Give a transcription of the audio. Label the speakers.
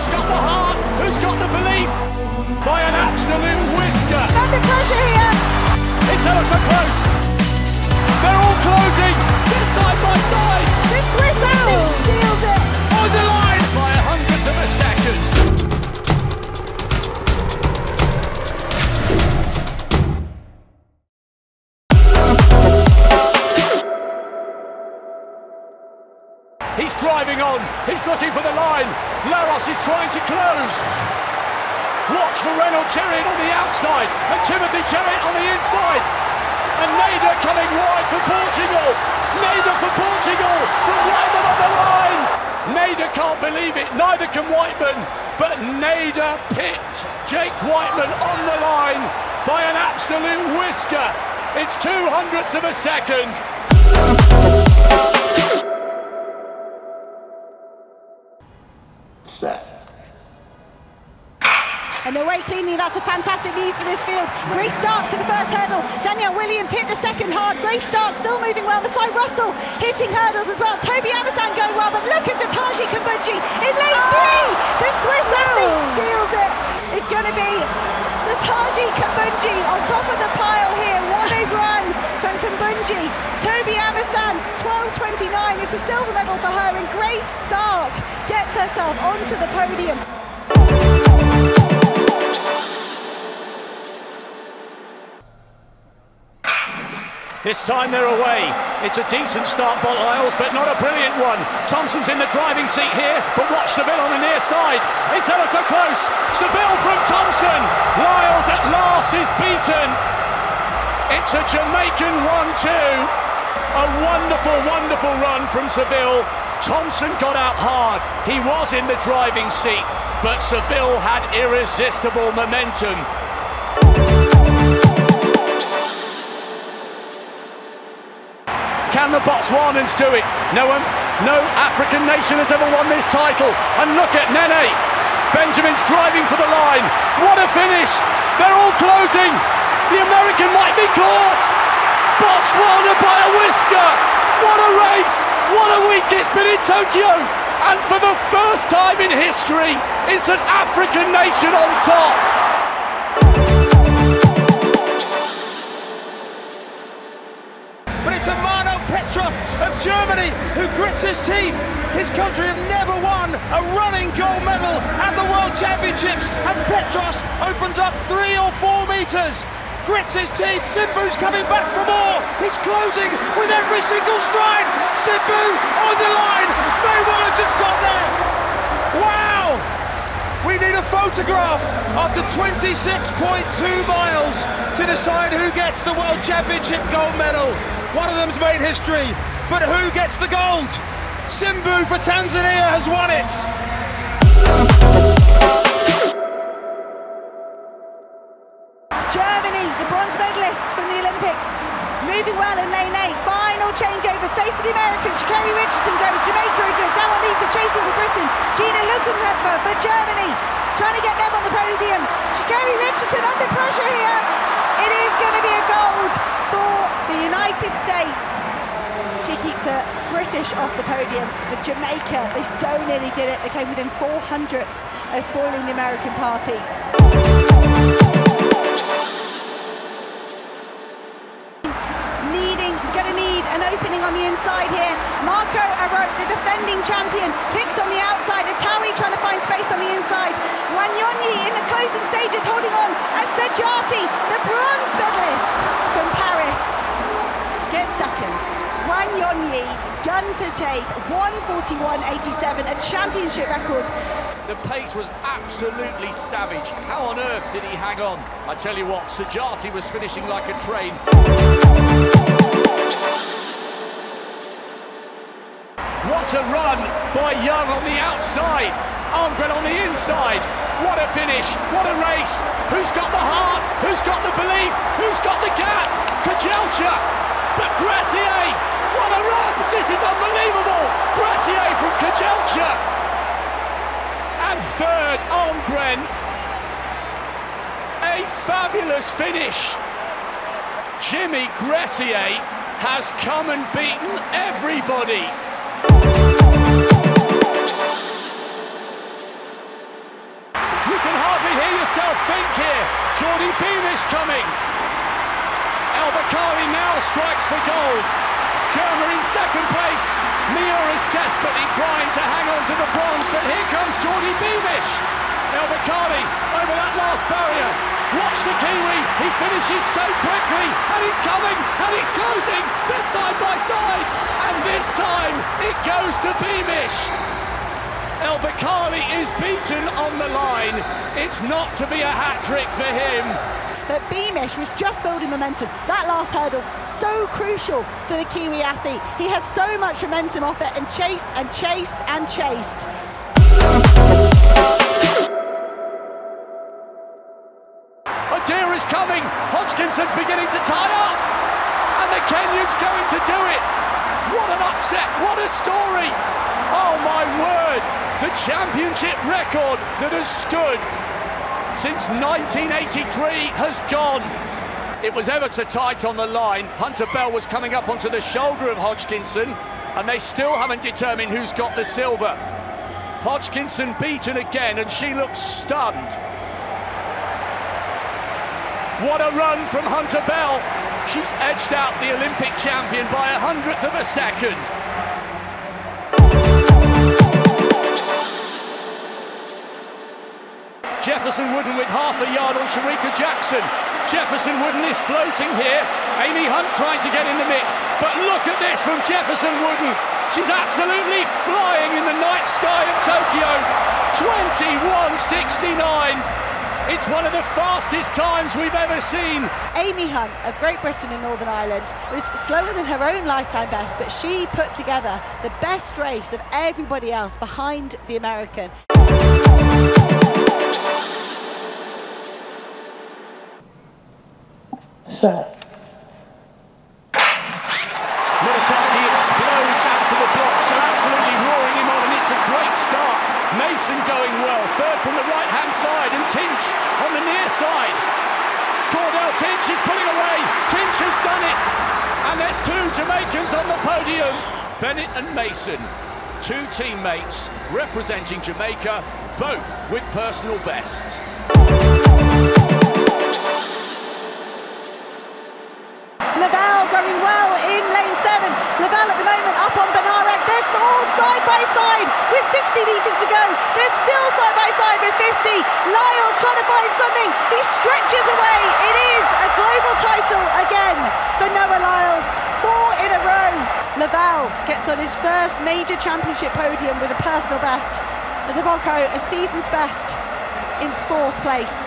Speaker 1: Who's got the heart? Who's got the belief? By an absolute whisker.
Speaker 2: Under pressure here.
Speaker 1: It's ever so close. They're all closing. They're side by side.
Speaker 2: The Swiss Alps steals it.
Speaker 1: On the line by a hundredth of a second. He's driving on. He's looking for the line. Laros is trying to close. Watch for Renaud Chariot on the outside and Timothy Chariot on the inside. And Nader coming wide for Portugal. Nader for Portugal from Whiteman on the line. Nader can't believe it, neither can Whiteman. But Nader pipped Jake Whiteman on the line by an absolute whisker. It's 200ths of a second.
Speaker 3: Set.
Speaker 2: And away cleanly, that's a fantastic news for this field. Grace Stark to the first hurdle. Danielle Williams hit the second hard. Grace Stark still moving well beside Russell, hitting hurdles as well. Toby Amersan going well, but look at Dataji Kambundji in lane 3. The Swiss athlete steals it. It's going to be Dataji Kambundji on top of the pile here. What a run from Kambundji. Toby Amersan, 12.29. It's a silver medal for her, and Grace Stark gets herself onto the podium.
Speaker 1: This time they're away. It's a decent start by Lyles, but not a brilliant one. Thompson's in the driving seat here, but watch Seville on the near side. It's ever so close. Seville from Thompson. Lyles at last is beaten. It's a Jamaican 1-2. A wonderful, wonderful run from Seville. Thompson got out hard. He was in the driving seat, but Seville had irresistible momentum. Can the Botswanans do it? No African nation has ever won this title. And look at Nene. Benjamin's driving for the line. What a finish. They're all closing. The American might be caught. Botswana by a whisker. What a race. What a week it's been in Tokyo. And for the first time in history, it's an African nation on top.
Speaker 4: But it's Amano Petrov of Germany who grits his teeth. His country have never won a running gold medal at the World Championships, and Petros opens up 3 or 4 meters. Grits his teeth. Simbu's coming back for more. He's closing with every single stride. Simbu on the line. May well have just got there. Wow! We need a photograph after 26.2 miles to decide who gets the World Championship gold medal. One of them's made history, but who gets the gold? Simbu for Tanzania has won it.
Speaker 2: Germany, the bronze medalists from the Olympics, moving well in lane 8. Final changeover, safe for the Americans. Sha'Carri Richardson goes. Jamaica are good. Dawan Lisa chasing for Britain. Gina Luckenheffer for Germany, trying to get them on the podium. Sha'Carri Richardson under pressure here. It is going to be a gold for the United States. She keeps the British off the podium, but Jamaica, they so nearly did it. They came within 400ths of spoiling the American party. Going to need an opening on the inside here. Marco Arot, the defending champion, kicks on the outside. Atawi trying to find space on the inside. Wanyonyi in the closing stages holding on as Sajati, the bronze medalist from Paris, gets second. Wanyonyi, gun to tape, 1:41.87, a championship record.
Speaker 1: The pace was absolutely savage. How on earth did he hang on? I tell you what, Sajati was finishing like a train. What a run by Young on the outside. Armgren on the inside. What a finish, what a race. Who's got the heart? Who's got the belief? Who's got the gap? Kajelcha, but Gracier, what a run. This is unbelievable. Gracier from Kajelcha. And third, Armgren. A fabulous finish. Jimmy Gracier has come and beaten everybody. herself think here. Geordie Beamish coming. El Bakkali now strikes for gold. Germer in second place. Mia is desperately trying to hang on to the bronze, but here comes Geordie Beamish. El Bakkali over that last barrier. Watch the Kiwi, he finishes so quickly, and he's coming, and he's closing. They're side by side, and this time it goes to Beamish. El Bakkali is beaten on the line. It's not to be a hat-trick for him.
Speaker 2: But Beamish was just building momentum. That last hurdle, so crucial for the Kiwi athlete. He had so much momentum off it and chased and chased and chased.
Speaker 1: Deer is coming. Hodgkinson's beginning to tie up. And the Kenyan's going to do it. What an upset. What a story. Oh my word. The championship record that has stood since 1983 has gone. It was ever so tight on the line. Hunter Bell was coming up onto the shoulder of Hodgkinson, and they still haven't determined who's got the silver. Hodgkinson beaten again, and she looks stunned. What a run from Hunter Bell. She's edged out the Olympic champion by 100th of a second. Jefferson Wooden with half a yard on Sharika Jackson. Jefferson Wooden is floating here. Amy Hunt trying to get in the mix. But look at this from Jefferson Wooden. She's absolutely flying in the night sky of Tokyo. 21:69. It's one of the fastest times we've ever seen.
Speaker 2: Amy Hunt of Great Britain and Northern Ireland was slower than her own lifetime best, but she put together the best race of everybody else behind the American.
Speaker 3: Set.
Speaker 1: Murataki explodes out to the blocks. They're absolutely roaring him on, and it's a great start. Mason going well, third from the right-hand side, and Tinch on the near side. Cordell Tinch is pulling away. Tinch has done it, and there's two Jamaicans on the podium. Bennett and Mason, two teammates representing Jamaica, both with personal bests.
Speaker 2: Lavelle going well in lane 7. Lavelle at the moment up on Benarak. They're all side by side with 60 metres to go. They're still side by side with 50. Lyle's trying to find something. He stretches away. It is a global title again for Noah Lyles. 4 in a row. Lavelle gets on his first major championship podium with a personal best. And Taboko, a season's best in 4th place.